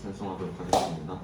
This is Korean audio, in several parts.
찬송하도록 하겠습니다.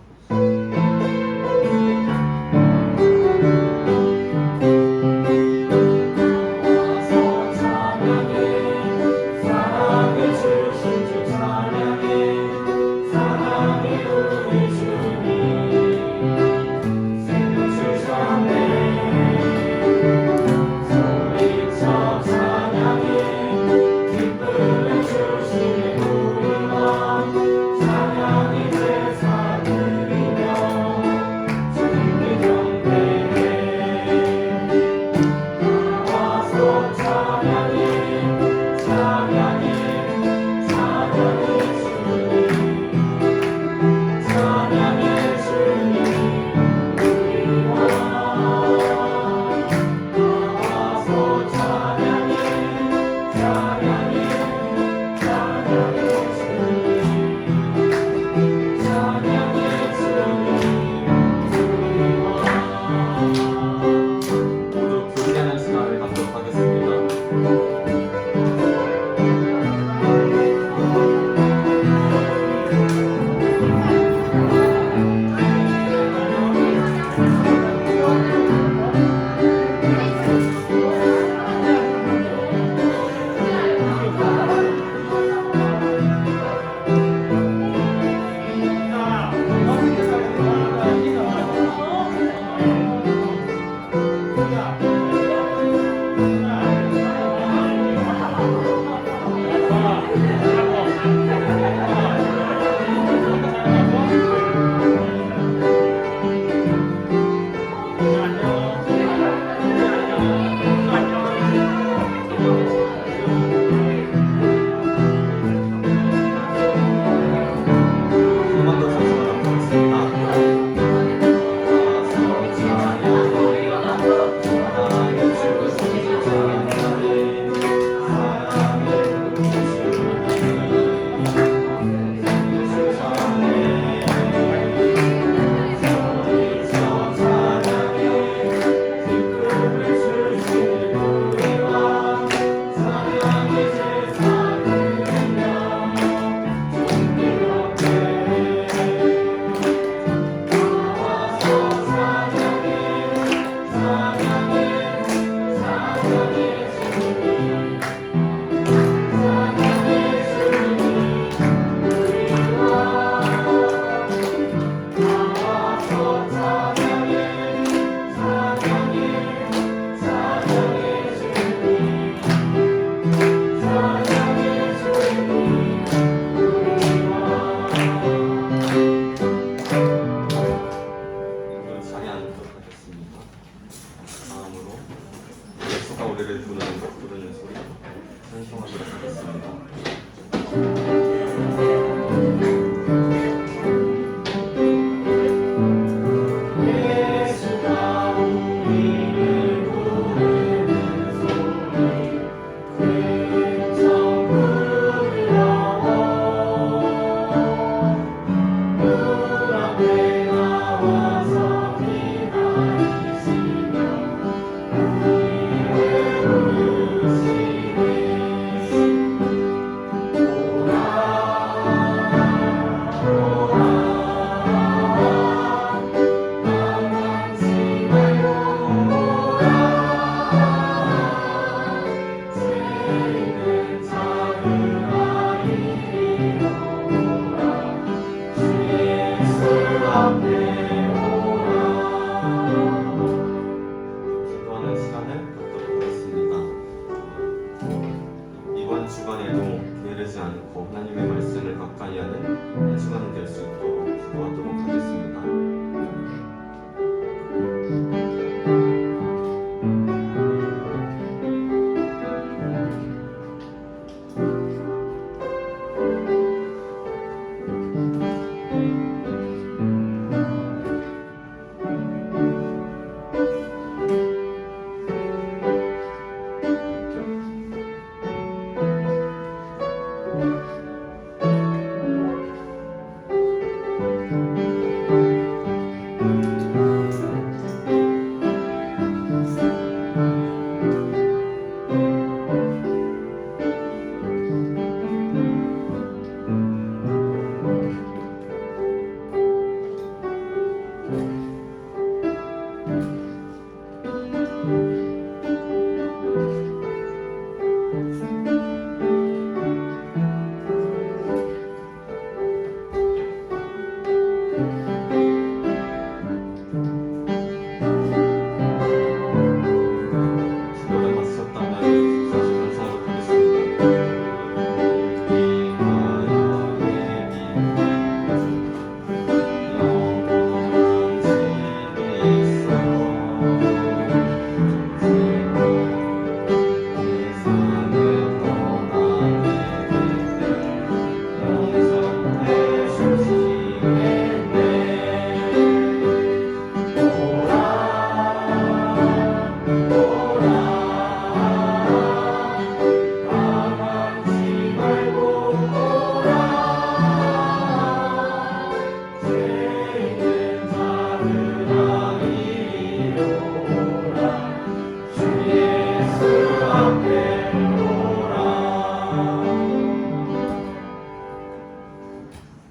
이번 주간에도 게으르지 않고 하나님의 말씀을 가까이 하는 한 주간이 될 수 있도록 기도하도록 하겠습니다.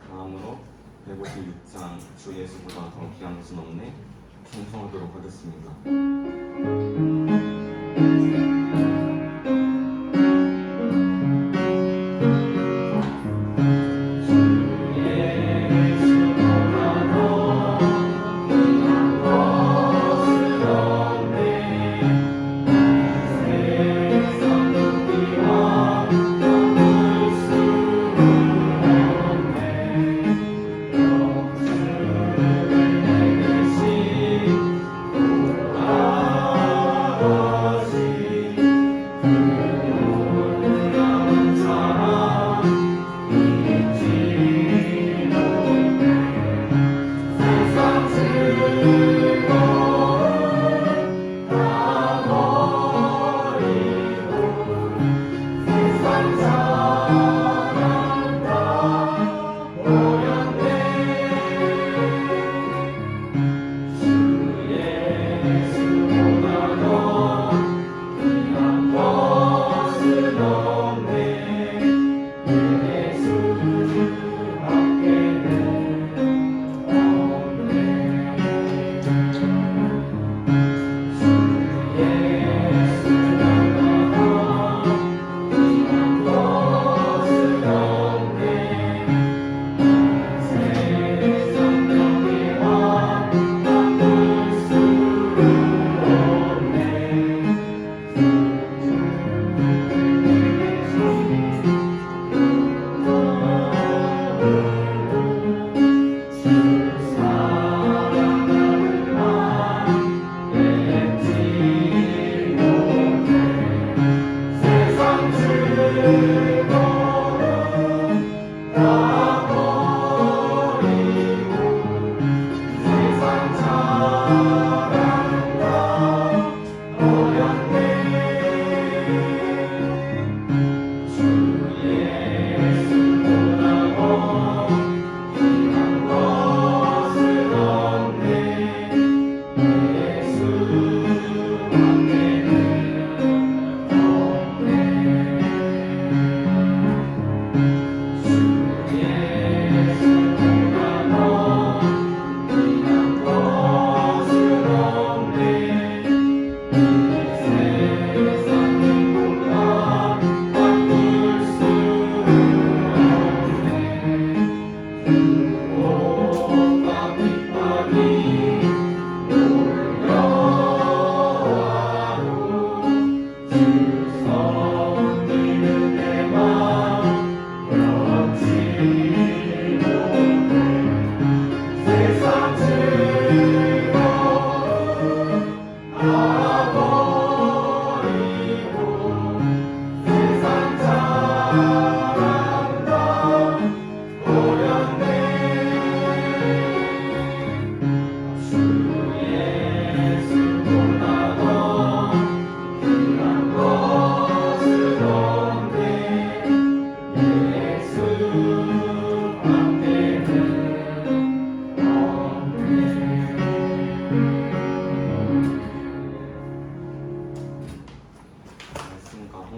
다음으로 156장 주 예수보다 더 귀한 것은 없네 찬송하도록 하겠습니다.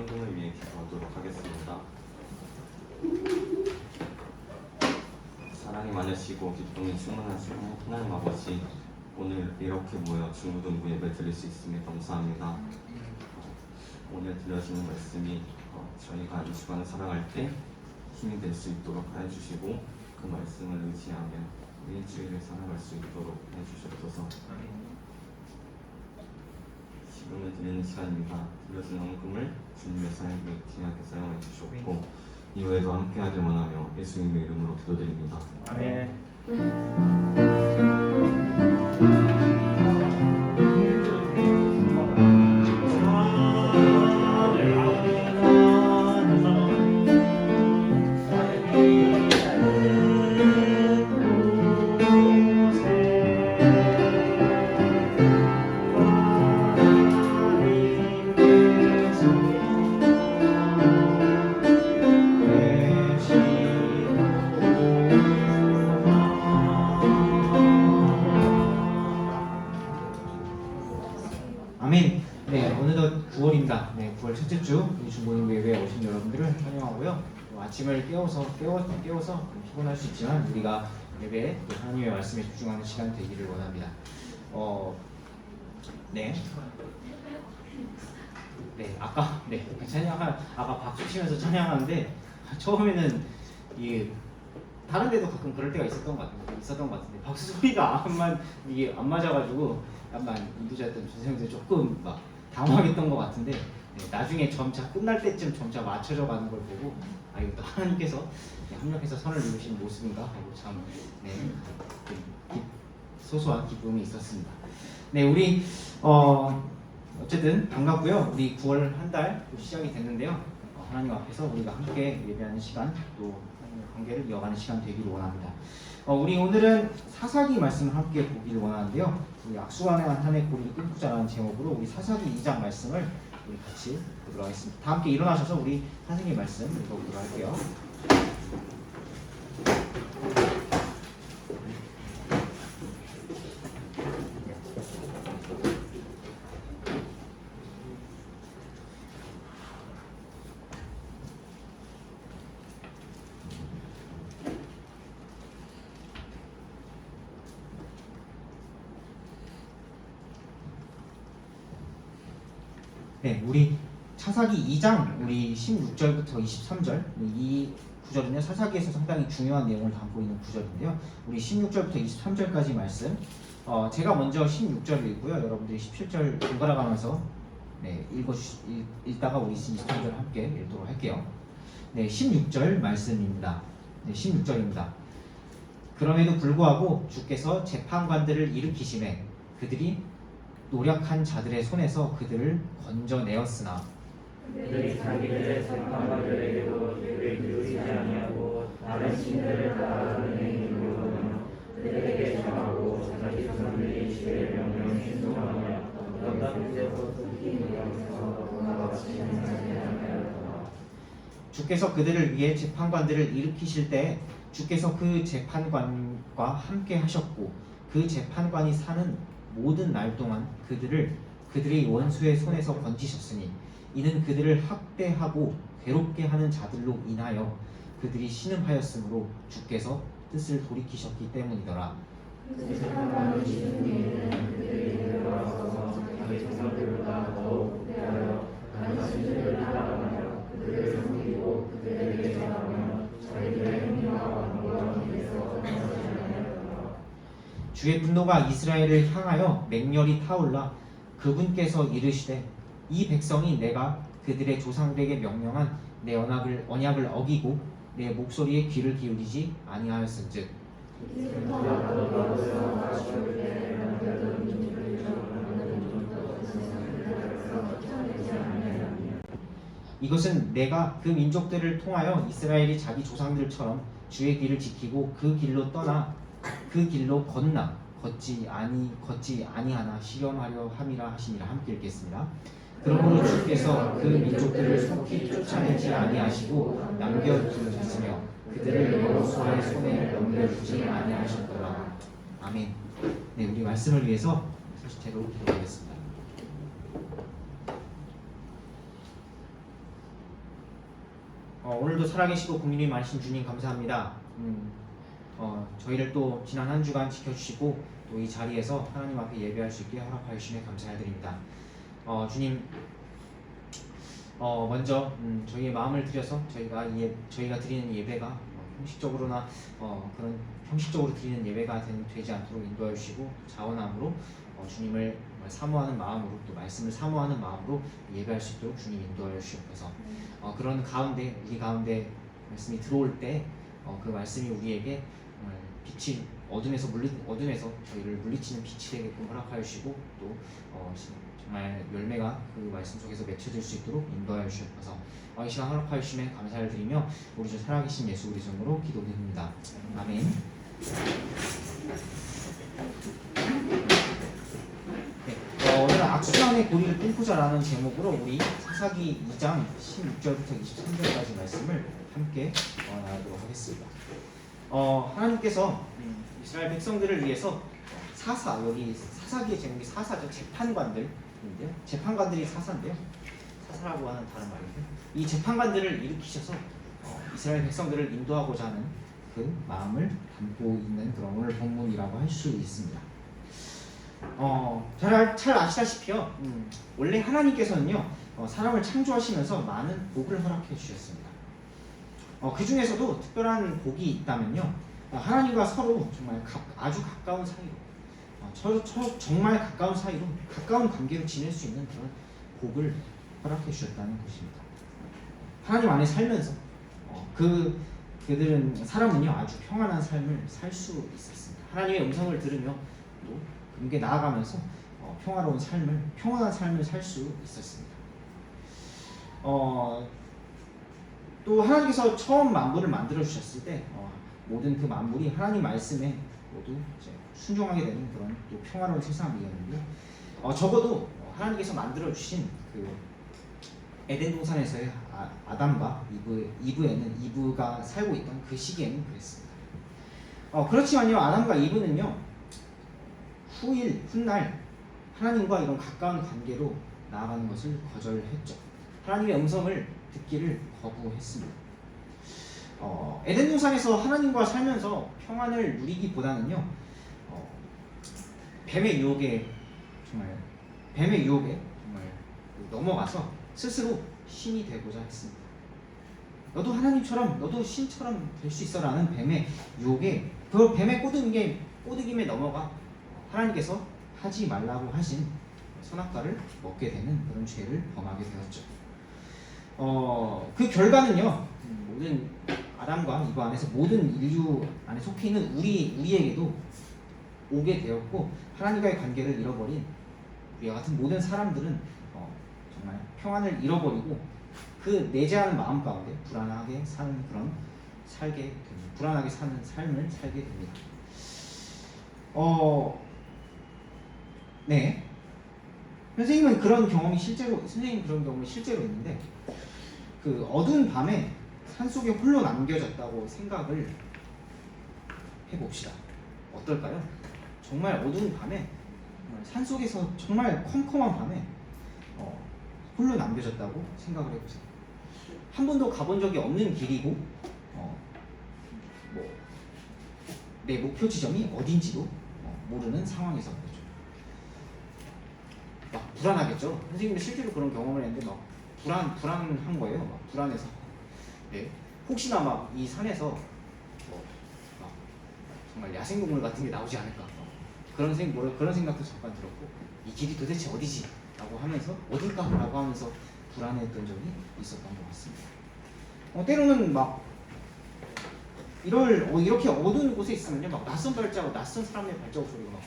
헌금을 위해 기도하도록 하겠습니다. 사랑이 많으시고 기쁨이 충만하신 하나님 아버지, 오늘 이렇게 모여 중고등부 예배 드릴 수 있음에 감사합니다. 오늘 들려주는 말씀이 저희가 이 주간을 살아갈 때 힘이 될 수 있도록 해주시고, 그 말씀을 의지하며 일주일을 살아갈 수 있도록 해주셔서 지금은 드리는 시간입니다. 들려주는 헌금을 주님의 사역에 귀하게 사용해 주셨고 이후에도 함께하길 원하며 예수님의 이름으로 기도드립니다. 아멘. 아멘. 네, 어느덧 9월입니다. 네, 9월 첫째 주 중고등 예배에 오신 여러분들을 환영하고요. 아침을 깨워서 피곤할 수 있지만 우리가 예배에 하나님의 말씀에 집중하는 시간 되기를 원합니다. 아까 박수 치면서 찬양하는데 처음에는 이 다른 데도 가끔 그럴 때가 있었던 것 같은데 박수 소리가 이게 안 맞아가지고 약간 인도자였던 선생님들 조금 막 당황했던 것 같은데, 나중에 점차 끝날 때쯤 점차 맞춰져 가는 걸 보고 이것도 하나님께서 합력해서 선을 이루신 모습인가 하고 참 소소한 기쁨이 있었습니다. 네, 우리 어쨌든 반갑고요. 우리 9월 한 달 시작이 됐는데요. 하나님 앞에서 우리가 함께 예배하는 시간, 또 하나님의 관계를 이어가는 시간 되기를 원합니다. 우리 오늘은 사사기 말씀을 함께 보기를 원하는데요. 우리 악수하는 한해 고리를 끊고 자라는 제목으로 우리 사사기 2장 말씀을 우리 같이 보도록 하겠습니다. 다 함께 일어나셔서 우리 사사기 말씀 읽어보도록 할게요. 네, 우리 사사기 2장 우리 16절부터 23절 이 구절은요, 사사기에서 상당히 중요한 내용을 담고 있는 구절인데요. 우리 16절부터 23절까지 말씀, 제가 먼저 16절 읽고요. 여러분들이 17절 번갈아 가면서 읽다가 우리 23절 함께 읽도록 할게요. 네, 16절 말씀입니다. 네, 16절입니다. 그럼에도 불구하고 주께서 재판관들을 일으키심에 그들이 노력한 자들의 손에서 그들을 건져내었으나 그들이 자기들의 재판관들에게도 죄를 지우지 아니하고 다른 신들을 따르는 행위를 하며 그들에게 정하고 자기 조상들이 죄를 명령 순종하며 어떤 뜻에서 특히 노력해서 그와 같이 행하지 아니하였더라. 주께서 그들을 위해 재판관들을 일으키실 때 주께서 그 재판관과 함께 하셨고 그 재판관이 사는 모든 날 동안 그들의 원수의 손에서 건지셨으니 이는 그들을 학대하고 괴롭게 하는 자들로 인하여 그들이 신음하였으므로 주께서 뜻을 돌이키셨기 때문이더라. 재판관이 지은 일은 그들이 되돌아서서 자기 조상들보다 더욱 후대하여 다른 신들을 따라가며 그들을 섬기고 그들에게 절하며 자기들의 행위와 완고한 길에서 떠나지 아니하였더라. 주의 분노가 이스라엘을 향하여 맹렬히 타올라 그분께서 이르시되 이 백성이 내가 그들의 조상들에게 명령한 내 언약을 어기고 내 목소리에 귀를 기울이지 아니하였은즉 이것은 내가 그 민족들을 통하여 이스라엘이 자기 조상들처럼 주의 길을 지키고 그 길로 떠나 그 길로 걷지 아니하나 시험하려 함이라 하시니라. 함께 읽겠습니다. 그러므로 주께서 그 민족들을 속히 쫓아내지 아니하시고 남겨두셨으며 그들을 여호수아의 손에 넘겨주지 아니하셨더라. 아멘. 네, 우리 말씀을 위해서 소식제로 기도하겠습니다. 오늘도 살아계시고 국민이 많으신 주님 감사합니다. 저희를 또 지난 한 주간 지켜주시고 또 이 자리에서 하나님 앞에 예배할 수 있게 허락하여 주시며 감사드립니다. 주님, 먼저 저희의 마음을 들여서 저희가 드리는 예배가 형식적으로나 그런 형식적으로 드리는 예배가 되지 않도록 인도하여 주시고 자원함으로 주님을 사모하는 마음으로 또 말씀을 사모하는 마음으로 예배할 수 있도록 주님 인도하여 주시옵소서. 그런 가운데 우리 가운데 말씀이 들어올 때 그 말씀이 우리에게 빛이 어둠에서 저희를 물리치는 빛이 되게끔 허락하여 주시고 또 정말 열매가 그 말씀 속에서 맺혀질 수 있도록 인도하여 주시옵소서. 이 시간 허락하여 주시면 감사를 드리며 우리 주 살아계신 예수 그리스도로 기도드립니다. 아멘. 오늘은 악순환의 고리를 끊고자라는 제목으로 우리 사사기 2장 16절부터 23절까지 말씀을 함께 나누도록 하겠습니다. 하나님께서 이스라엘 백성들을 위해서 여기 사사기의 제목이 사사죠. 재판관들인데요. 재판관들이 사사인데요. 사사라고 하는 다른 말인데 이 재판관들을 일으키셔서 이스라엘 백성들을 인도하고자 하는 그 마음을 담고 있는 그런 오늘 본문이라고 할 수 있습니다. 잘 아시다시피요. 원래 하나님께서는요 사람을 창조하시면서 많은 복을 허락해 주셨습니다. 그 중에서도 특별한 복이 있다면요, 하나님과 서로 정말 아주 가까운 사이로, 정말 가까운 사이로 가까운 관계로 지낼 수 있는 그런 복을 허락해 주셨다는 것입니다. 하나님 안에 살면서 사람은요 아주 평안한 삶을 살 수 있었습니다. 하나님의 음성을 들으며 또 함께 나아가면서 평안한 삶을 살 수 있었습니다. 또 하나님께서 처음 만물을 만들어 주셨을 때 모든 그 만물이 하나님 말씀에 모두 이제 순종하게 되는 그런 또 평화로운 세상이었는데 적어도 하나님께서 만들어 주신 그 에덴 동산에서의 아담과 이브가 살고 있던 그 시기에는 그랬습니다. 그렇지만요 아담과 이브는요 훗날 하나님과 이런 가까운 관계로 나아가는 것을 거절했죠. 하나님의 음성을 듣기를 거부했습니다. 에덴 동산에서 하나님과 살면서 평안을 누리기보다는요 뱀의 유혹에 정말 넘어가서 스스로 신이 되고자 했습니다. 너도 하나님처럼, 너도 신처럼 될 수 있어라는 뱀의 유혹에, 그 뱀의 꼬드김에 넘어가 하나님께서 하지 말라고 하신 선악과를 먹게 되는 그런 죄를 범하게 되었죠. 그 결과는요, 모든 아담과 이브 안에서 모든 인류 안에 속해 있는 우리에게도 오게 되었고, 하나님과의 관계를 잃어버린 우리와 같은 모든 사람들은 정말 평안을 잃어버리고 그 내재하는 마음 가운데 불안하게 사는 삶을 살게 됩니다. 네. 선생님은 그런 경험이 실제로 있는데, 그 어두운 밤에 산속에 홀로 남겨졌다고 생각을 해봅시다. 어떨까요? 정말 어두운 밤에, 산속에서 정말 컴컴한 밤에 홀로 남겨졌다고 생각을 해보세요. 한 번도 가본 적이 없는 길이고, 내 목표 지점이 어딘지도 모르는 상황에서 그렇죠. 막 불안하겠죠. 선생님도 실제로 그런 경험을 했는데 막 불안한 거예요. 막 불안해서. 네. 혹시나 막 이 산에서 막 정말 야생동물 같은 게 나오지 않을까. 그런 생각도 잠깐 들었고, 이 길이 도대체 어디지? 라고 하면서 어딜까? 라고 하면서 불안했던 적이 있었던 것 같습니다. 때로는 막 이렇게 어두운 곳에 있으면요, 막 낯선 사람의 발자국 소리가 막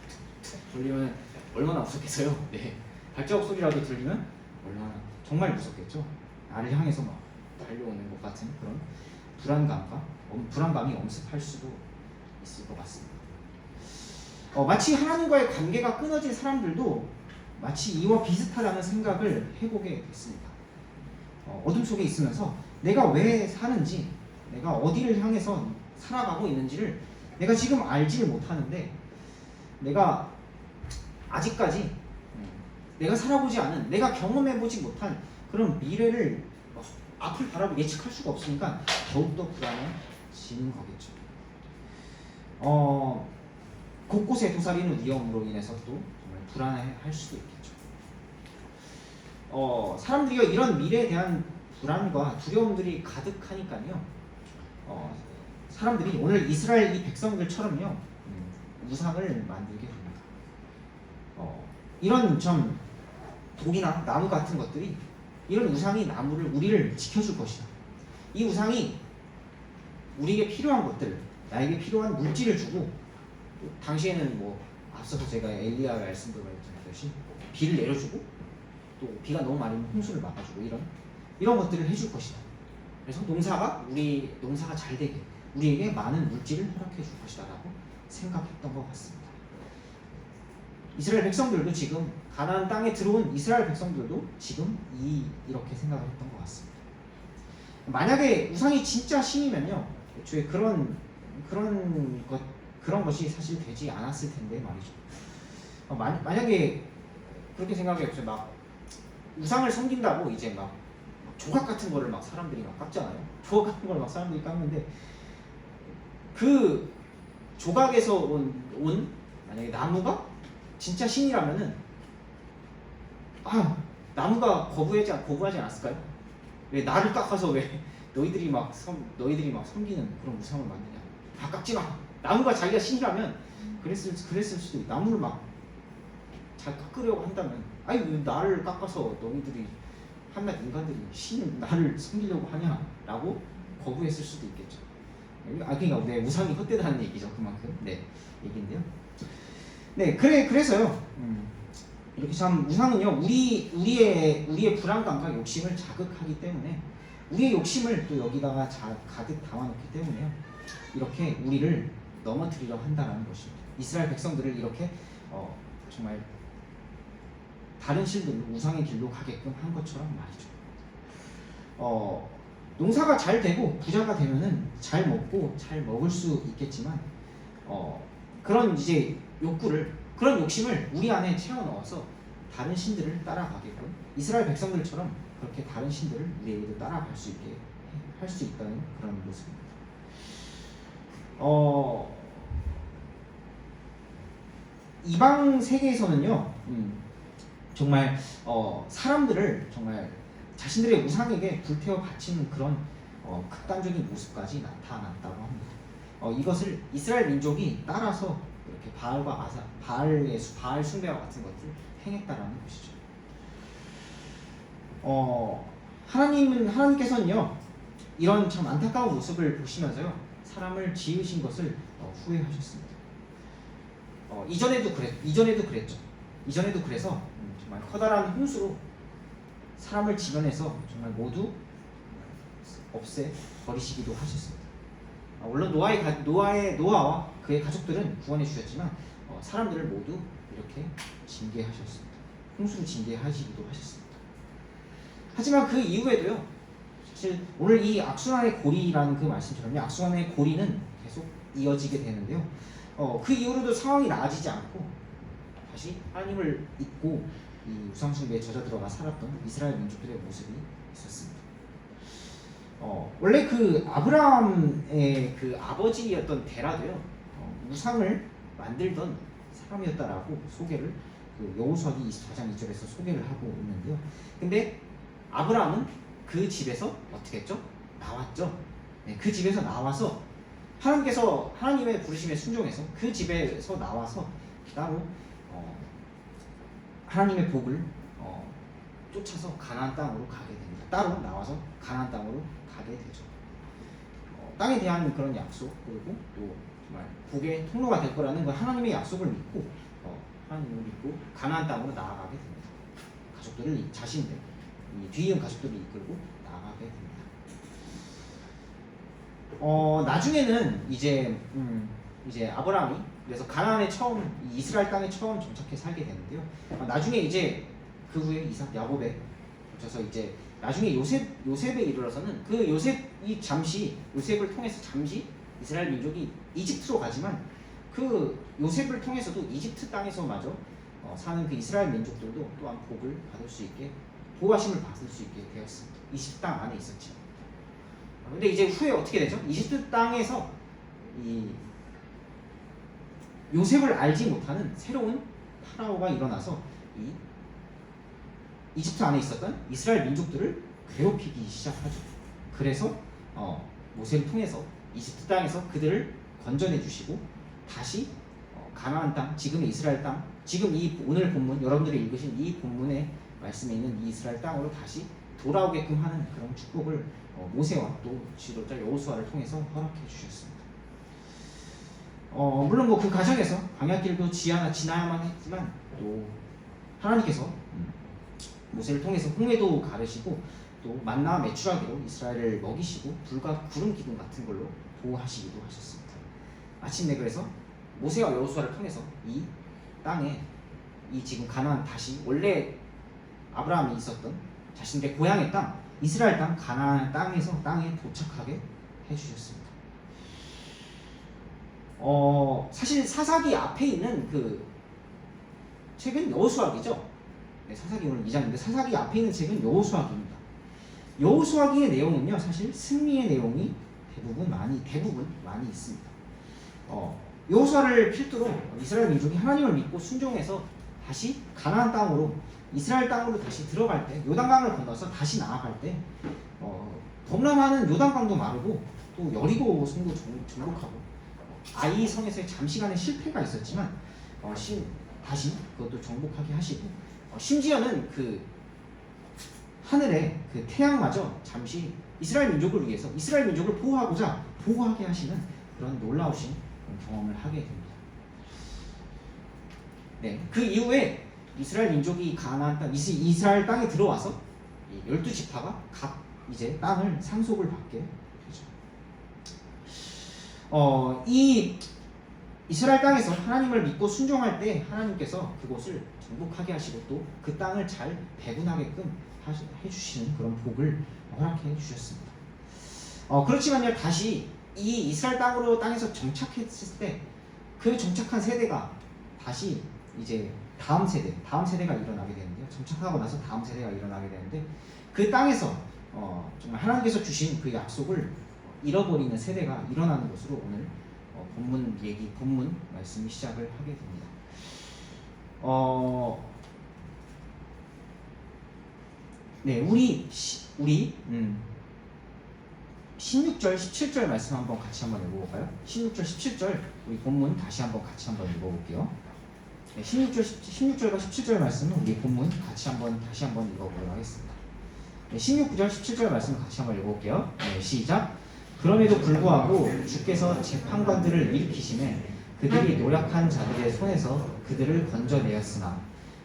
툭툭툭 들리면 얼마나 무섭겠어요. 네, 발자국 소리라도 들리면 얼마나 정말 무섭겠죠. 나를 향해서 막 달려오는 것 같은 그런 불안감이 엄습할 수도 있을 것 같습니다. 마치 하나님과의 관계가 끊어진 사람들도 마치 이와 비슷하다는 생각을 해보게 됐습니다. 어둠 속에 있으면서 내가 왜 사는지, 내가 어디를 향해서 살아가고 있는지를 내가 지금 알지를 못하는데, 내가 아직까지 내가 살아보지 않은, 내가 경험해보지 못한 그런 미래를 앞을 바라보 예측할 수가 없으니까 더욱더 불안해지는 거겠죠. 곳곳에 도사리는 위험으로 인해서 또 정말 불안해할 수도 있겠죠. 사람들이요 이런 미래에 대한 불안과 두려움들이 가득하니까요. 사람들이 오늘 이스라엘 이 백성들처럼요 우상을 만들게 됩니다. 이런 좀 독이나 나무 같은 것들이 이런 우상이 우리를 지켜줄 것이다. 이 우상이 우리에게 필요한 것들, 나에게 필요한 물질을 주고 또 당시에는 뭐 앞서서 제가 엘리야 말씀도 말씀드렸듯이 비를 내려주고 또 비가 너무 많이 오면 홍수를 막아주고 이런 것들을 해줄 것이다. 그래서 농사가 잘 되게 우리에게 많은 물질을 허락해 줄 것이다라고 생각했던 것 같습니다. 이스라엘 백성들도 지금 가나안 땅에 들어온 이스라엘 백성들도 지금 이렇게 생각을 했던 것 같습니다. 만약에 우상이 진짜 신이면요, 애초에 그런 것이 사실 되지 않았을 텐데 말이죠. 만약에 그렇게 생각해보세요. 막 우상을 섬긴다고 이제 막 조각 같은 거를 막 사람들이 막 깎잖아요. 조각 같은 걸 막 사람들이 깎는데 그 조각에서 온 만약에 나무가 진짜 신이라면은 나무가 거부하지 않았을까요? 왜 나를 깎아서 왜 너희들이 막 섬기는 그런 우상을 만드냐? 다 깎지 마. 나무가 자기가 신이라면 그랬을 수도 있고 나무를 막 잘 깎으려고 한다면 왜 나를 깎아서 너희들이 한낱 인간들이 나를 섬기려고 하냐라고 거부했을 수도 있겠죠. 그러니까 네, 우상이 헛되다는 얘기죠. 그만큼 얘기인데요. 그래서요. 이렇게 참 우상은요 우리의 불안감과 욕심을 자극하기 때문에 우리의 욕심을 또 여기다가 가득 담아놓기 때문에요 이렇게 우리를 넘어뜨리려 한다는 것입니다. 이스라엘 백성들을 이렇게 정말 다른 신들로 우상의 길로 가게끔 한 것처럼 말이죠. 농사가 잘 되고 부자가 되면은 잘 먹고 잘 먹을 수 있겠지만 그런 이제 그런 욕심을 우리 안에 채워 넣어서 다른 신들을 따라가게끔 이스라엘 백성들처럼 그렇게 다른 신들을 우리에게도 따라갈 수 있게 할 수 있다는 그런 모습입니다. 이방 세계에서는요, 정말 사람들을 정말 자신들의 우상에게 불태워 바치는 그런 극단적인 모습까지 나타났다고 합니다. 이것을 이스라엘 민족이 따라서 이렇게 바알 숭배와 같은 것들을 행했다라는 것이죠. 하나님께서는요 이런 참 안타까운 모습을 보시면서요 사람을 지으신 것을 후회하셨습니다. 이전에도 그랬죠. 이전에도 그래서 정말 커다란 홍수로 사람을 지면에서 정말 모두 없애 버리시기도 하셨습니다. 물론 노아와 그의 가족들은 구원해 주셨지만 사람들을 모두 이렇게 징계하셨습니다. 홍수로 징계하시기도 하셨습니다. 하지만 그 이후에도요, 사실 오늘 이 악순환의 고리라는 그 말씀처럼요, 악순환의 고리는 계속 이어지게 되는데요. 그 이후로도 상황이 나아지지 않고 다시 하나님을 잊고 이 우상숭배에 젖어 들어가 살았던 이스라엘 민족들의 모습이 있었습니다. 원래 그 아브라함의 그 아버지였던 데라도요, 우상을 만들던 사람이었다라고 소개를 그 여호수아기 24장 2절에서 소개를 하고 있는데요. 근데 아브라함은 그 집에서 어떻게 했죠? 나왔죠. 그 집에서 나와서 하나님의 부르심에 순종해서 그 집에서 나와서 따로 하나님의 복을 쫓아서 가나안 땅으로 가게 됩니다. 따로 나와서 가나안 땅으로 가게 되죠. 땅에 대한 그런 약속 그리고 또 정말 복의 통로가 될 거라는 그 하나님의 약속을 믿고 하나님을 믿고 가나안 땅으로 나아가게 됩니다. 가족들을 자신들 뒤이은 가족들을 이끌고 나아가게 됩니다. 나중에는 이제 아브라함이 그래서 가나안에 이스라엘 땅에 처음 정착해 살게 되는데요. 나중에 이제 그 후에 이삭, 야곱에 거쳐서 이제 나중에 요셉에 이르러서는 그 요셉을 통해서 잠시 이스라엘 민족이 이집트로 가지만 그 요셉을 통해서도 이집트 땅에서마저 사는 그 이스라엘 민족들도 또한 복을 받을 수 있게 보호하심을 받을 수 있게 되었습니다. 이집트 땅 안에 있었죠. 근데 이제 후에 어떻게 되죠? 이집트 땅에서 이 요셉을 알지 못하는 새로운 파라오가 일어나서 이 이집트 안에 있었던 이스라엘 민족들을 괴롭히기 시작하죠. 그래서 모세를 통해서 이집트 땅에서 그들을 건져내 주시고 다시 가나안 땅, 지금의 이스라엘 땅, 지금 이 오늘 본문 여러분들이 읽으신 이 본문의 말씀에 있는 이 이스라엘 땅으로 다시 돌아오게끔 하는 그런 축복을 모세와 또 지도자 여호수아를 통해서 허락해 주셨습니다. 물론 뭐 그 과정에서 광야길도 지나야만 했지만 또 하나님께서 모세를 통해서 홍해도 가르시고 또 만나와 메추라기로 이스라엘을 먹이시고 불과 구름 기둥 같은 걸로 보호하시기도 하셨습니다. 마침내 그래서 모세와 여호수아를 통해서 이 땅에 이 지금 가나안 다시 원래 아브라함이 있었던 자신들의 고향의 땅 이스라엘 땅 가나안 땅에서 땅에 도착하게 해주셨습니다. 사실 사사기 앞에 있는 그 책은 여호수아기죠. 네, 사사기 오늘 2장인데 사사기 앞에 있는 책은 여호수아기입니다. 여호수아기의 내용은요 사실 승리의 내용이 대부분 많이 있습니다. 여호수아를 필두로 이스라엘 민족이 하나님을 믿고 순종해서 다시 가나안 땅으로 이스라엘 땅으로 다시 들어갈 때 요단강을 건너서 다시 나아갈 때 너무나 많은 요단강도 마르고 또 여리고 성도 정복하고 아이 성에서의 잠시간의 실패가 있었지만 다시 그것도 정복하게 하시고 심지어는 그 하늘의 그 태양마저 잠시 이스라엘 민족을 위해서 이스라엘 민족을 보호하게 하시는 그런 놀라우신 경험을 하게 됩니다. 네, 그 이후에 이스라엘 민족이 가나안 땅, 이스라엘 땅에 들어와서 12지파가 각 이제 땅을 상속을 받게 되죠. 이 이스라엘 땅에서 하나님을 믿고 순종할 때 하나님께서 그곳을 정복하게 하시고 또 그 땅을 잘 배분하게끔 해주시는 그런 복을 허락해 주셨습니다. 그렇지만요 다시 이 이스라엘 땅에서 정착했을 때 그 정착한 세대가 다시 이제 다음 세대가 일어나게 되는데요. 정착하고 나서 다음 세대가 일어나게 되는데 그 땅에서 정말 하나님께서 주신 그 약속을 잃어버리는 세대가 일어나는 것으로 오늘 본문 말씀이 시작을 하게 됩니다. 네, 우리 16절, 17절 말씀 같이 한번 읽어볼까요? 16절, 17절 우리 본문 다시 한번 읽어볼게요. 네, 16절과 17절 말씀은 우리 본문 다시 한번 읽어보도록 하겠습니다. 네, 16절, 17절 말씀 같이 한번 읽어볼게요. 네, 시작. 그럼에도 불구하고 주께서 재판관들을 일으키시매 그들이 노력한 자들의 손에서 그들을 건져내었으나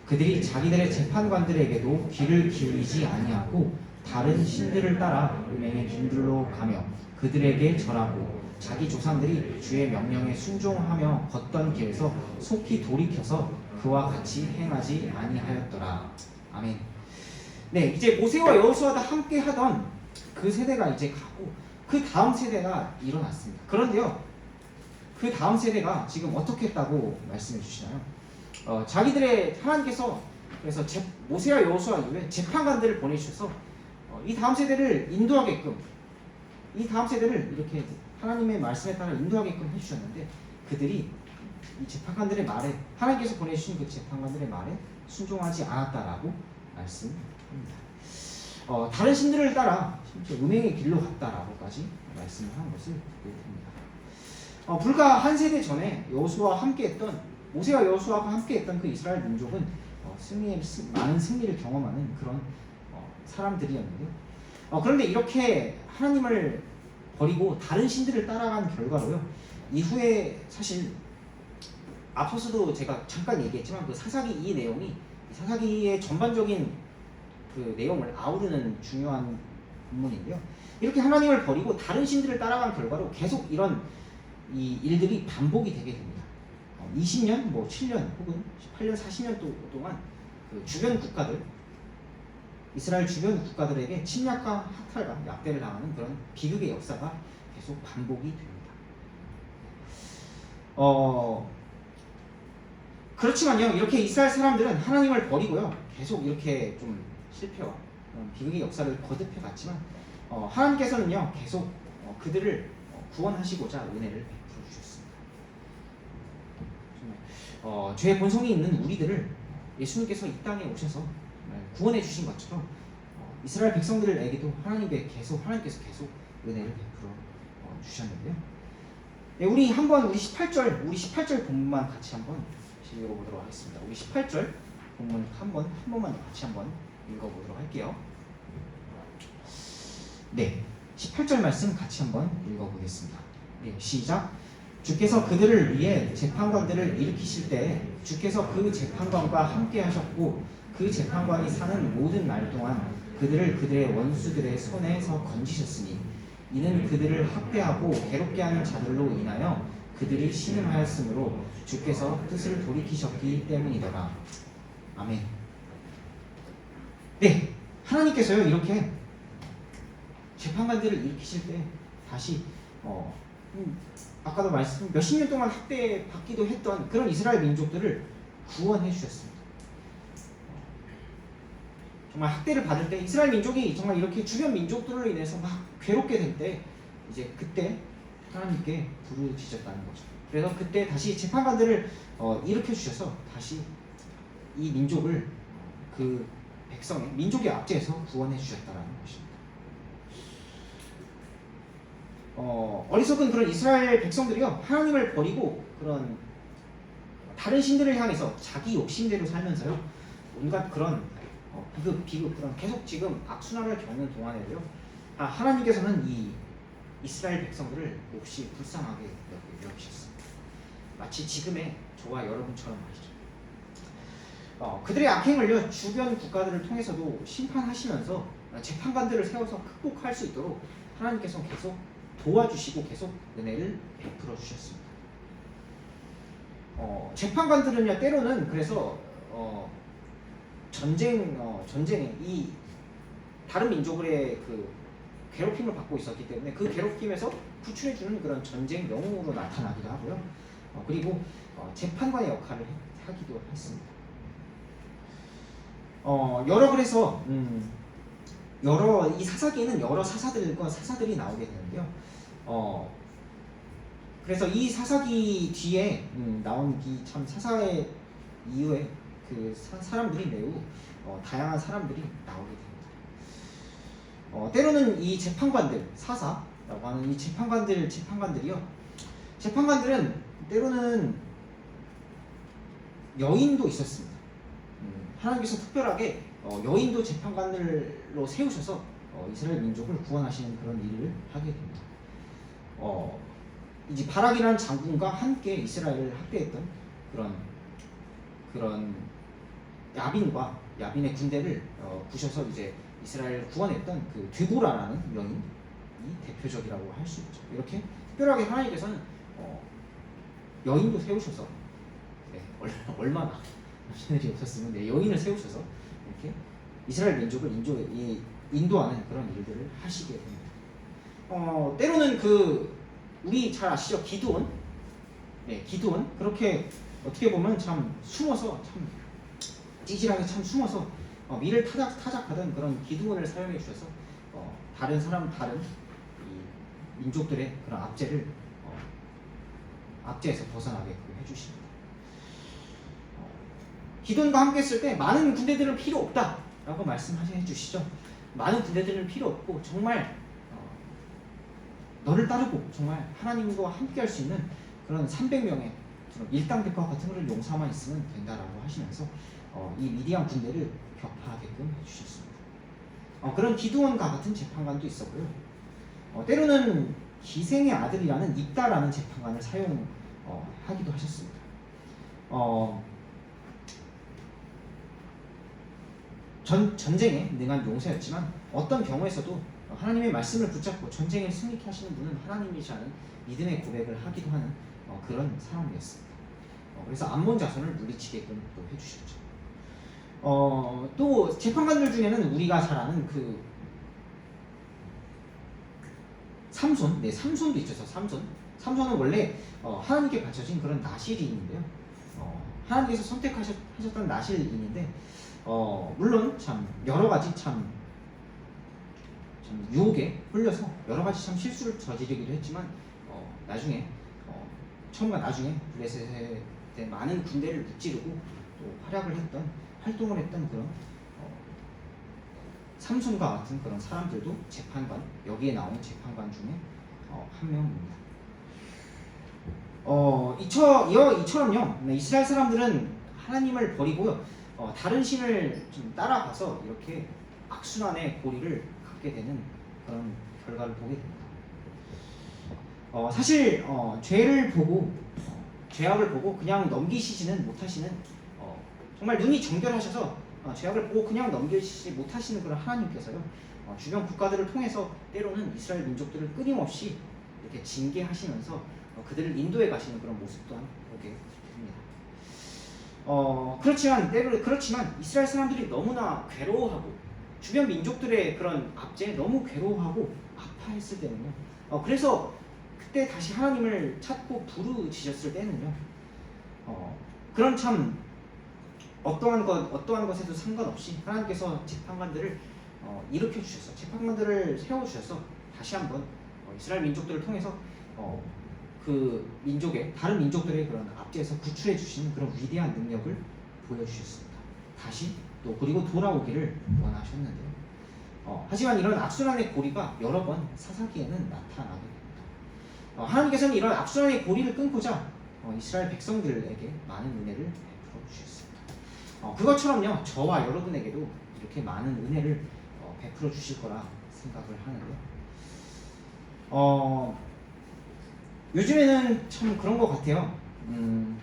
그들이 자기들의 재판관들에게도 귀를 기울이지 아니하고 다른 신들을 따라 음행의 길들로 가며 그들에게 절하고 자기 조상들이 주의 명령에 순종하며 걷던 길에서 속히 돌이켜서 그와 같이 행하지 아니하였더라. 아멘. 네, 이제 모세와 여호수아가 함께 하던 그 세대가 이제 가고 그 다음 세대가 일어났습니다. 그런데요, 그 다음 세대가 지금 어떻게 했다고 말씀해 주시나요? 하나님께서 그래서 모세와 여호수아 이후에 재판관들을 보내주셔서 이 다음 세대를 인도하게끔 이 다음 세대를 이렇게 하나님의 말씀에 따라 인도하게끔 해주셨는데 그들이 이 재판관들의 말에 하나님께서 보내주신 그 재판관들의 말에 순종하지 않았다라고 말씀합니다. 다른 신들을 따라 심지어 음행의 길로 갔다라고까지 말씀을 한 것을 보게 됩니다. 불과 한 세대 전에 모세와 여호수아가 함께했던 그 이스라엘 민족은 많은 승리를 경험하는 그런 사람들이었는데요. 그런데 이렇게 하나님을 버리고 다른 신들을 따라간 결과로요. 이후에 사실 앞서서도 제가 잠깐 얘기했지만 그 사사기의 전반적인 그 내용을 아우르는 중요한 본문인데요. 이렇게 하나님을 버리고 다른 신들을 따라간 결과로 계속 이런 이 일들이 반복이 되게 됩니다. 20년, 7년 혹은 18년, 40년 동안 그 주변 국가들, 이스라엘 주변 국가들에게 침략과 학살과 약대를 당하는 그런 비극의 역사가 계속 반복이 됩니다. 그렇지만요, 이렇게 이스라엘 사람들은 하나님을 버리고요, 계속 이렇게 좀 실패와 비극의 역사를 거듭해 갔지만 하나님께서는요 계속 그들을 구원하시고자 은혜를 베풀어 주셨습니다. 정말 죄의 본성이 있는 우리들을 예수님께서 이 땅에 오셔서 구원해 주신 것처럼 이스라엘 백성들에게도 하나님께서 계속 은혜를 베풀어 주셨는데요. 네, 우리 18절 본문만 같이 한번 읽어보도록 하겠습니다. 우리 18절 본문 한 번만 같이 한번 읽어보도록 할게요. 네, 18절 말씀 같이 한번 읽어보겠습니다. 네, 시작. 주께서 그들을 위해 재판관들을 일으키실 때 주께서 그 재판관과 함께 하셨고 그 재판관이 사는 모든 날 동안 그들을 그들의 원수들의 손에서 건지셨으니 이는 그들을 학대하고 괴롭게 하는 자들로 인하여 그들이 신음하였으므로 주께서 뜻을 돌이키셨기 때문이더라. 아멘. 네, 하나님께서요 이렇게 재판관들을 일으키실 때 다시 아까도 말씀 몇십 년 동안 학대받기도 했던 그런 이스라엘 민족들을 구원해 주셨습니다. 정말 학대를 받을 때 이스라엘 민족이 정말 이렇게 주변 민족들로 인해서 막 괴롭게 될 때 이제 그때 하나님께 부르짖었다는 거죠. 그래서 그때 다시 재판관들을 일으켜 주셔서 다시 이 민족을 그 백성의 민족의 압제에서 구원해 주셨다는 것입니다. 어리석은 그런 이스라엘 백성들이요 하나님을 버리고 그런 다른 신들을 향해서 자기 욕심대로 살면서요 온갖 그런 비극 그런 계속 지금 악순환을 겪는 동안에도요 하나님께서는 이 이스라엘 백성들을 몹시 불쌍하게 여기셨습니다. 마치 지금의 저와 여러분처럼 말이죠. 그들의 악행을요 주변 국가들을 통해서도 심판하시면서 재판관들을 세워서 극복할 수 있도록 하나님께서 계속 도와주시고 계속 은혜를 베풀어 주셨습니다. 재판관들은요 때로는 그래서 전쟁에 이 다른 민족의 그 괴롭힘을 받고 있었기 때문에 그 괴롭힘에서 구출해주는 그런 전쟁 영웅으로 나타나기도 하고요. 그리고 재판관의 역할을 하기도 했습니다. 그래서 여러 이 사사기에는 여러 사사들이 나오게 되는데요. 그래서 이 사사기 뒤에 나온 이 참 사사의 이후에 그 사람들이 매우 다양한 사람들이 나오게 됩니다. 때로는 이 재판관들 사사라고 하는 이 재판관들이요. 재판관들은 때로는 여인도 있었습니다. 하나님께서 특별하게 여인도 재판관으로 세우셔서 이스라엘 민족을 구원하시는 그런 일을 하게 됩니다. 이제 바락이라는 장군과 함께 이스라엘을 학대했던 그런 야빈의 군대를 부셔서 이제 이스라엘을 구원했던 그 드보라라는 여인이 대표적이라고 할 수 있죠. 이렇게 특별하게 하나님께서는 여인도 세우셔서 얼마나 신들이 없었으면 여인을 세우셔서 이렇게 이스라엘 민족을 인도하는 그런 일들을 하시게 됩니다. 때로는 우리 잘 아시죠? 기드온 그렇게 어떻게 보면 참 숨어서 참 찌질하게 참 숨어서 미를 타작하던 그런 기드온을 사용해 주셔서 다른 이 민족들의 그런 압제에서 벗어나게 해주십니다. 기드온과 함께 했을 때 많은 군대들은 필요 없다라고 말씀해 주시죠. 많은 군대들은 필요 없고 정말 너를 따르고 정말 하나님과 함께 할 수 있는 그런 300명의 일당백과 같은 것을 용사만 있으면 된다라고 하시면서 이 미디안 군대를 격파하게끔 해주셨습니다. 그런 기드온과 같은 재판관도 있었고요. 때로는 기생의 아들이라는 입다라는 재판관을 사용하기도 하셨습니다. 전쟁에 능한 용사였지만 어떤 경우에서도 하나님의 말씀을 붙잡고 전쟁을 승리케 하시는 분은 하나님이시라는 믿음의 고백을 하기도 하는 그런 사람이었습니다. 그래서 암몬 자손을 물리치게끔 또 해주셨죠. 또 재판관들 중에는 우리가 잘 아는 그 삼손도 있죠. 삼손은 원래 하나님께 바쳐진 그런 나실인인데요. 하나님께서 선택하셨던 나실인인데 물론 참 여러 가지 참 참 유혹에 홀려서 여러 가지 참 실수를 저지르기도 했지만 나중에 처음과 나중에 블레셋에 많은 군대를 무찌르고 또 활동을 했던 그런 삼손과 같은 그런 사람들도 재판관, 여기에 나오는 재판관 중에 한 명입니다. 이처럼요, 이스라엘 사람들은 하나님을 버리고요, 다른 신을 좀 따라가서 이렇게 악순환의 고리를 갖게 되는 그런 결과를 보게 됩니다. 사실 죄악을 보고 그냥 넘기시지는 못하시는, 정말 눈이 정결하셔서 죄악을 보고 그냥 넘기시지 못하시는 그런 하나님께서요, 주변 국가들을 통해서 때로는 이스라엘 민족들을 끊임없이 이렇게 징계하시면서 그들을 인도해 가시는 그런 모습 또한 보게 됩니다. 그렇지만 이스라엘 사람들이 너무나 괴로워하고 주변 민족들의 그런 압제에 너무 괴로워하고 아파했을 때는요, 그래서 그때 다시 하나님을 찾고 부르짖었을 때는요, 그런 참 어떠한 것에도 상관없이 하나님께서 재판관들을 일으켜 주셔서, 재판관들을 세워 주셔서 다시 한번 이스라엘 민족들을 통해서 그 다른 민족들의 그런 압제에서 구출해 주시는 그런 위대한 능력을 보여주셨습니다. 다시 또 그리고 돌아오기를 원하셨는데요. 하지만 이런 악순환의 고리가 여러 번 사사기에는 나타나게 됩니다. 하나님께서는 이런 악순환의 고리를 끊고자 이스라엘 백성들에게 많은 은혜를 베풀어 주셨습니다. 그것처럼요, 저와 여러분에게도 이렇게 많은 은혜를 베풀어 주실 거라 생각을 하는데요. 요즘에는 참 그런 것 같아요. 참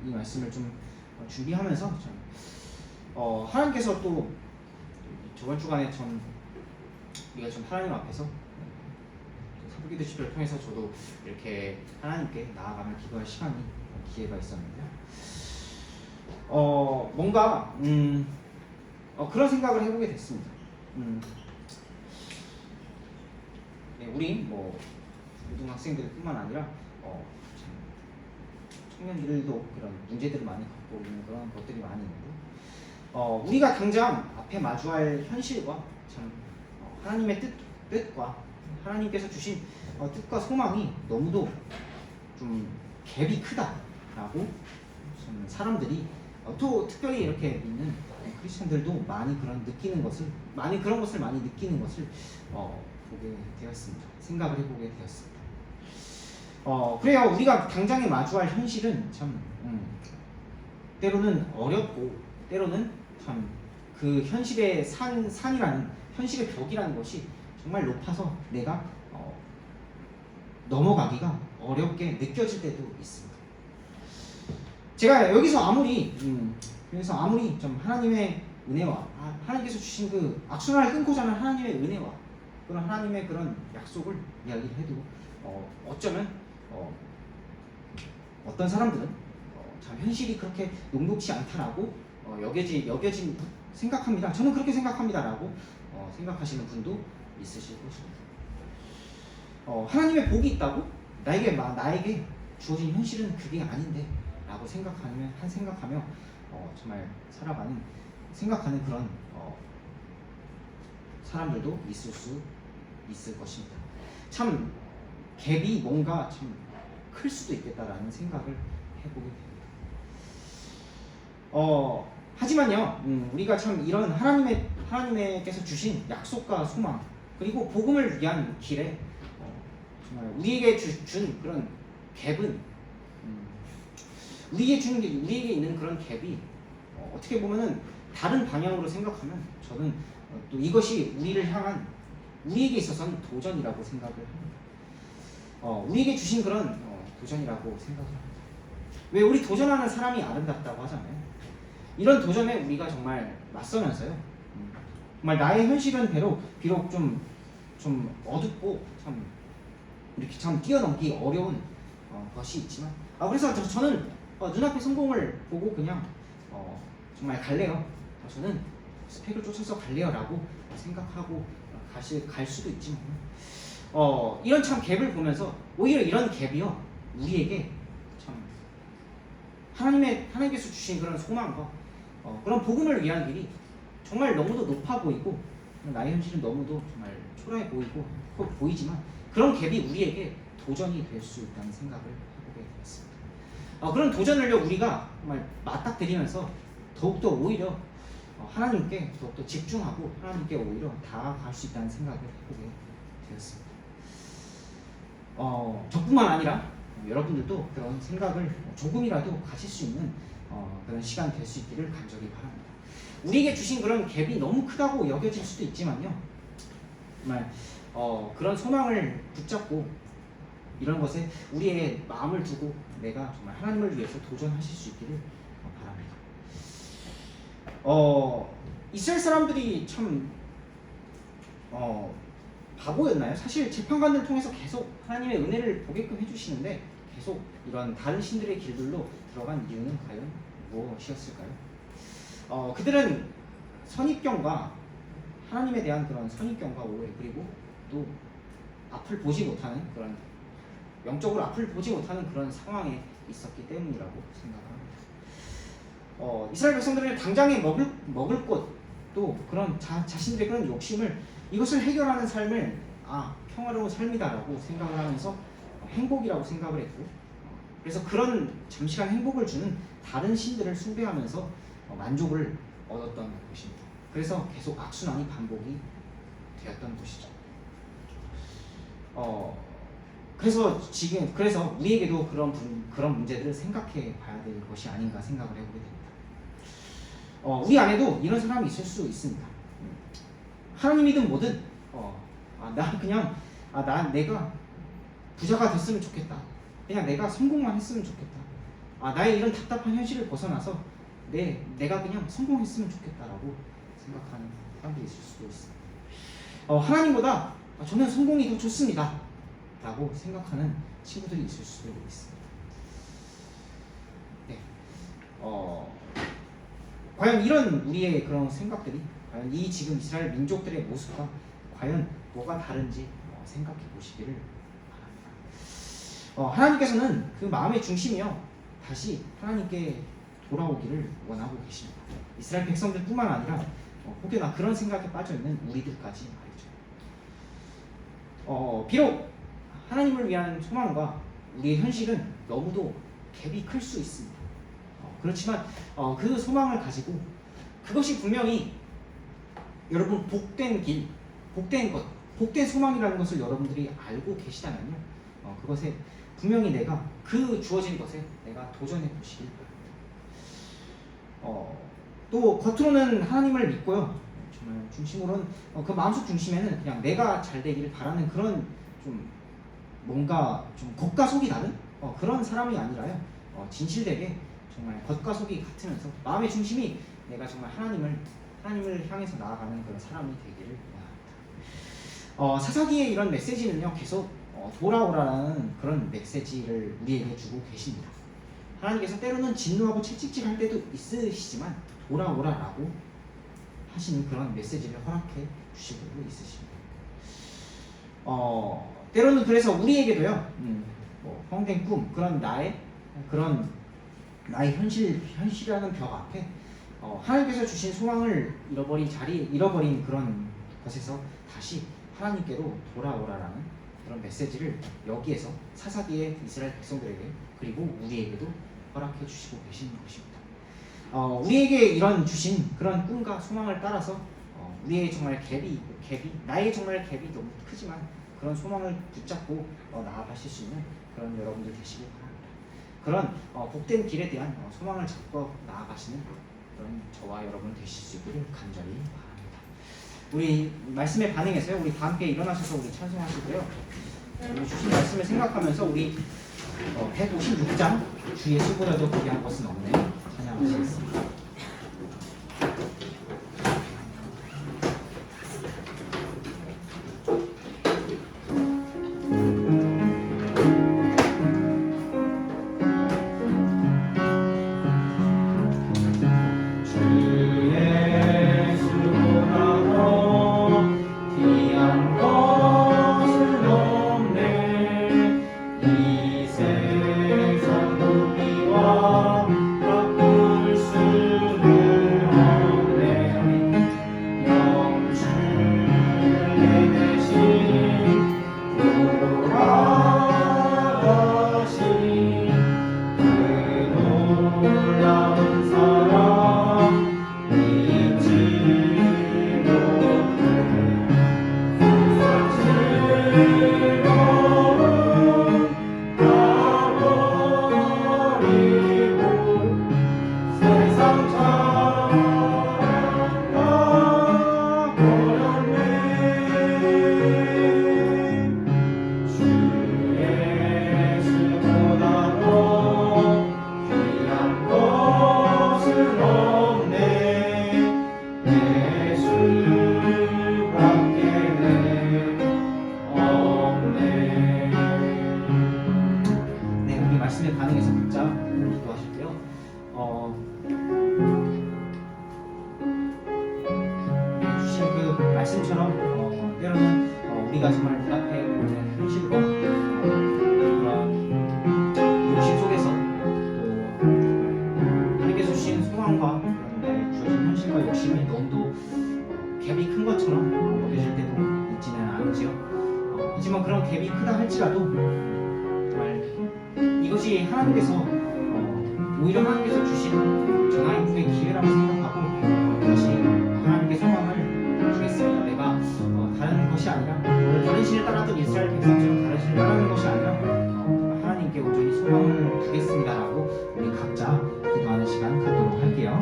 이 말씀을 좀 준비하면서 하나님께서 또 저번 주간에 우리가 좀 하나님 앞에서 사부기도 집회를 통해서 저도 이렇게 하나님께 나아가며 기도할 기회가 있었는데요. 뭔가 그런 생각을 해보게 됐습니다. 우리 고등학생들뿐만 아니라 청년들도 그런 문제들을 많이 갖고 있는 그런 것들이 많이 있는데, 우리가 당장 앞에 마주할 현실과 참 하나님의 뜻과 하나님께서 주신 뜻과 소망이 너무도 좀 갭이 크다라고 사람들이, 또 특별히 이렇게 믿는 크리스천들도 많이 그런 것을 많이 느끼는 것을 보게 되었습니다. 생각을 해보게 되었습니다. 그래요. 우리가 당장에 마주할 현실은 참 때로는 어렵고, 때로는 참 그 현실의 산이라는 현실의 벽이라는 것이 정말 높아서 내가 넘어가기가 어렵게 느껴질 때도 있습니다. 제가 여기서 아무리 좀 하나님의 은혜와 하나님께서 주신 그 악순환을 끊고자 하는 하나님의 은혜와 그런 하나님의 그런 약속을 이야기를 해도 어쩌면 어떤 사람들은 참 현실이 그렇게 녹록치 않다라고 생각합니다. 저는 그렇게 생각합니다라고 생각하시는 분도 있으실 것입니다. 하나님의 복이 있다고 나에게 주어진 현실은 그게 아닌데 라고 생각하며 정말 생각하는 그런 사람들도 있을 것입니다. 참 갭이 뭔가 참 클 수도 있겠다라는 생각을 해보게 됩니다. 하지만요, 우리가 참 이런 하나님께서 주신 약속과 소망, 그리고 복음을 위한 길에 정말 우리에게 준 그런 갭은, 우리에게 있는 그런 갭이 어떻게 보면은 다른 방향으로 생각하면 저는 또 이것이 우리에게 있어서는 도전이라고 생각을 합니다. 우리에게 주신 그런 도전이라고 생각을 합니다. 왜 우리 도전하는 사람이 아름답다고 하잖아요. 이런 도전에 우리가 정말 맞서면서요, 정말 나의 현실은 비록 좀 어둡고 참 이렇게 참 뛰어넘기 어려운 것이 있지만, 그래서 저는 눈앞의 성공을 보고 그냥 정말 갈래요. 저는 스펙을 쫓아서 갈래요라고 생각하고 갈 수도 있지만, 이런 참 갭을 보면서 오히려 이런 갭이요, 우리에게 참 하나님께서 주신 그런 소망과 그런 복음을 위한 길이 정말 너무도 높아 보이고 나의 현실은 너무도 정말 초라해 보이지만 그런 갭이 우리에게 도전이 될 수 있다는 생각을 해보게 되었습니다. 그런 도전을요 우리가 정말 맞닥뜨리면서 더욱더 오히려 하나님께 더욱더 집중하고 하나님께 오히려 다가갈 수 있다는 생각을 해보게 되었습니다. 저뿐만 아니라 여러분들도 그런 생각을 조금이라도 가질 수 있는 그런 시간 될 수 있기를 간절히 바랍니다. 우리에게 주신 그런 갭이 너무 크다고 여겨질 수도 있지만요, 정말 그런 소망을 붙잡고 이런 것에 우리의 마음을 두고 내가 정말 하나님을 위해서 도전하실 수 있기를 바랍니다. 이스라엘 사람들이 참 바보였나요? 사실 재판관들을 통해서 계속 하나님의 은혜를 보게끔 해주시는데 계속 이런 다른 신들의 길들로 들어간 이유는 과연 무엇이었을까요? 그들은 선입견과 하나님에 대한 그런 선입견과 오해, 그리고 또 앞을 보지 못하는 그런 영적으로 앞을 보지 못하는 그런 상황에 있었기 때문이라고 생각합니다. 이스라엘 백성들은 당장에 먹을 것도 그런 자신들의 그런 욕심을 이것을 해결하는 삶을 평화로운 삶이다라고 생각을 하면서 행복이라고 생각을 했고, 그래서 그런 잠시간 행복을 주는 다른 신들을 숭배하면서 만족을 얻었던 것입니다. 그래서 계속 악순환이 반복이 되었던 것이죠. 그래서 우리에게도 그런 문제들을 생각해 봐야 될 것이 아닌가 생각을 해보게 됩니다. 우리 안에도 이런 사람이 있을 수 있습니다. 하나님이든 뭐든 내가 부자가 됐으면 좋겠다. 그냥 내가 성공만 했으면 좋겠다. 나의 이런 답답한 현실을 벗어나서 내가 그냥 성공했으면 좋겠다라고 생각하는 사람들이 있을 수도 있습니다. 하나님보다 저는 성공이 더 좋습니다 라고 생각하는 친구들이 있을 수도 있습니다. 네. 과연 이런 우리의 그런 생각들이 과연 이 지금 이스라엘 민족들의 모습과 과연 뭐가 다른지 생각해 보시기를 바랍니다. 하나님께서는 그 마음의 중심이요 다시 하나님께 돌아오기를 원하고 계십니다. 이스라엘 백성들뿐만 아니라 혹여나 그런 생각에 빠져있는 우리들까지 말이죠. 비록 하나님을 위한 소망과 우리의 현실은 너무도 갭이 클 수 있습니다. 그렇지만 그 소망을 가지고 그것이 분명히 여러분 복된 길, 복된 것, 복된 소망이라는 것을 여러분들이 알고 계시다면요, 그것에 분명히 내가 그 주어진 것에 내가 도전해 보시길 바랍니다. 또 겉으로는 하나님을 믿고요, 정말 중심으로는 그 마음속 중심에는 그냥 내가 잘 되기를 바라는 그런 좀 뭔가 좀 겉과 속이 다른 그런 사람이 아니라요, 진실되게 정말 겉과 속이 같으면서 마음의 중심이 내가 정말 하나님을 향해서 나아가는 그런 사람이 되기를 원합니다. 사사기의 이런 메시지는요 계속 돌아오라는 그런 메시지를 우리에게 주고 계십니다. 하나님께서 때로는 진노하고 채찍질할 때도 있으시지만 돌아오라라고 하시는 그런 메시지를 허락해 주시고 있으십니다. 때로는 그래서 우리에게도요 헛된 꿈, 그런 나의 현실이라는 벽 앞에 하나님께서 주신 소망을 잃어버린 그런 것에서 다시 하나님께로 돌아오라라는 그런 메시지를 여기에서 사사기의 이스라엘 백성들에게 그리고 우리에게도 허락해 주시고 계신 것입니다. 우리에게 이런 주신 그런 꿈과 소망을 따라서 우리의 정말 나의 정말 갭이 너무 크지만 그런 소망을 붙잡고 나아가실 수 있는 그런 여러분들 되시길 바랍니다. 그런 복된 길에 대한 소망을 잡고 나아가시는 그런 저와 여러분 되실 수 있기를 간절히 바랍니다. 우리 말씀에 반응해서요, 우리 다 함께 일어나셔서 우리 찬송하시고요, 우리 주신 말씀을 생각하면서 우리 156장 주 예수보다도 귀한 것은 없네 찬양하시겠습니다. 이 세상 부귀와 바꿀 수 앞에 보이는 현실과 그런 욕심 속에서 또 하나님께서 주신 소망과 그런 나의 주어진 현실과 욕심이 너무도 갭이 큰 것처럼 느껴질 때도 있지는 않은지요. 하지만 그런 갭이 크다 할지라도 정말 이것이 하나님께서 오히려 하나님께서 주신 전화인국의 기회라고 생각하고 다시 하나님께 소망을 주겠습니다. 내가 다른 것이 아니라 다른 신을 따랐던 이스라엘 백성처럼 다른 신을 따르는 것이 아니라 하나님께 온전히 소망을 두겠습니다라고 우리 각자 기도하는 시간 갖도록 할게요.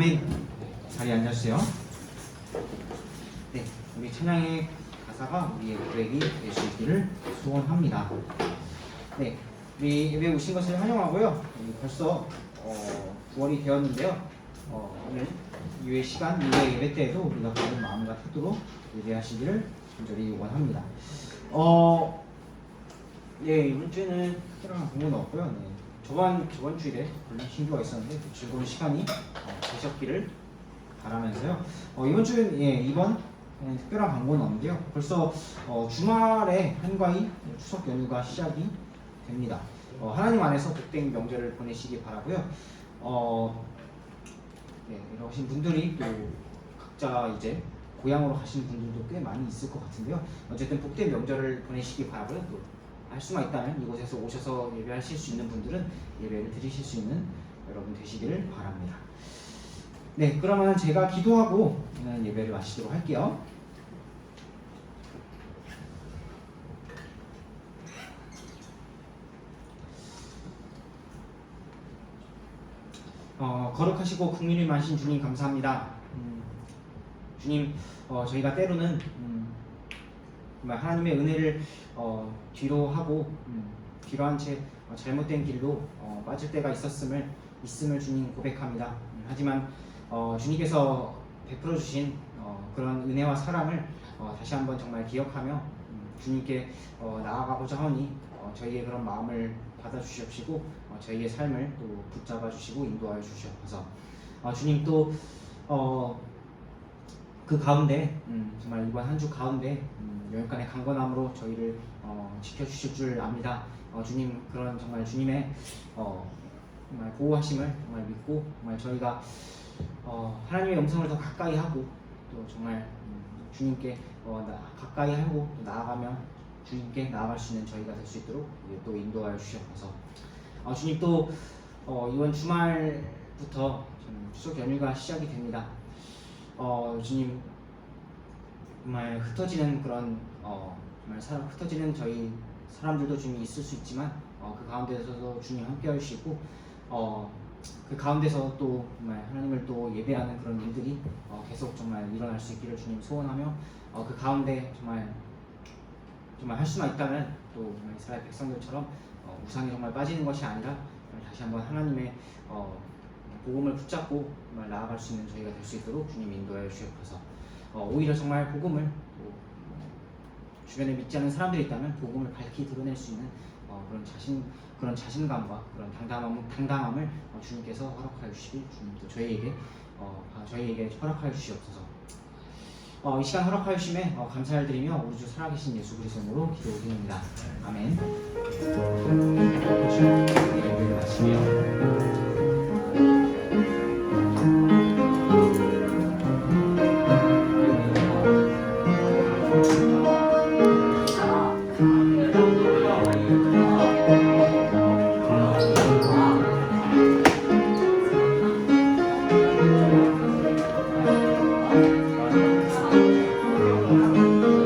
아멘. 자리에 앉아주세요. 네, 우리 찬양의 가사가 우리의 고백이 될 수 있기를 소원합니다. 네, 우리 예배 오신 것을 환영하고요. 벌써 9월이 되었는데요. 오늘 이후의 시간, 이후의 예배 때에도 우리가 바른 마음과 태도로 예배하시기를 간절히 원합니다. 네, 이번 주에는 특별한 공부는 없고요. 네, 저번 주일에 별로 신규가 있었는데 즐거운 시간이 되셨기를 바라면서요. 이번 주는 이번 특별한 광고는 없는데요. 벌써 주말에 한가위 추석 연휴가 시작이 됩니다. 하나님 안에서 복된 명절을 보내시기 바라고요. 이러신 분들이 또 각자 이제 고향으로 가시는 분들도 꽤 많이 있을 것 같은데요. 어쨌든 복된 명절을 보내시기 바라고요. 또 할 수만 있다면 이곳에서 오셔서 예배하실 수 있는 분들은 예배를 드리실 수 있는 여러분 되시기를 바랍니다. 네, 그러면 제가 기도하고 예배를 마치도록 할게요. 거룩하시고 긍휼이 많으신 주님 감사합니다. 주님, 저희가 때로는 정말 하나님의 은혜를 뒤로 하고 뒤로 한 채 잘못된 길로 빠질 때가 있음을 주님 고백합니다. 하지만 주님께서 베풀어 주신 그런 은혜와 사랑을 다시 한번 정말 기억하며 주님께 나아가고자 하니 저희의 그런 마음을 받아주시옵시고 저희의 삶을 또 붙잡아 주시고 인도하여 주시옵소서. 주님 또 그 가운데 정말 이번 한 주 가운데 영육간의 강건함으로 저희를 지켜주실 줄 압니다. 주님 그런 정말 주님의 정말 보호하심을 정말 믿고 정말 저희가 하나님의 음성을 더 가까이 하고 또 정말 주님께 가까이 하고 또 나아가며 주님께 나아갈 수 있는 저희가 될 수 있도록 또 인도하여 주시옵소서. 주님 또 이번 주말부터 추석 연휴가 시작이 됩니다. 주님 정말 흩어지는 그런 정말 흩어지는 저희 사람들도 주님 있을 수 있지만 그 가운데서도 주님 함께해 주시고 그 가운데서 또 정말 하나님을 또 예배하는 그런 일들이 계속 정말 일어날 수 있기를 주님 소원하며 그 가운데 정말 할 수만 있다면 또 정말 이스라엘 백성들처럼 우상에 정말 빠지는 것이 아니라 다시 한번 하나님의 복음을 붙잡고 정말 나아갈 수 있는 저희가 될 수 있도록 주님 인도하여 주시옵소서. 오히려 정말 복음을 또 주변에 믿지 않는 사람들이 있다면 복음을 밝히 드러낼 수 있는 그런 자신감과 그런 당당함을 주님께서 허락하여 주시기 주님 또 저희에게 허락하여 주시옵소서. 이 시간 허락하여 주심에 감사를 드리며 우리 주 살아계신 예수 그리스도 이름으로 기도드립니다. 아멘. 예배를 마치며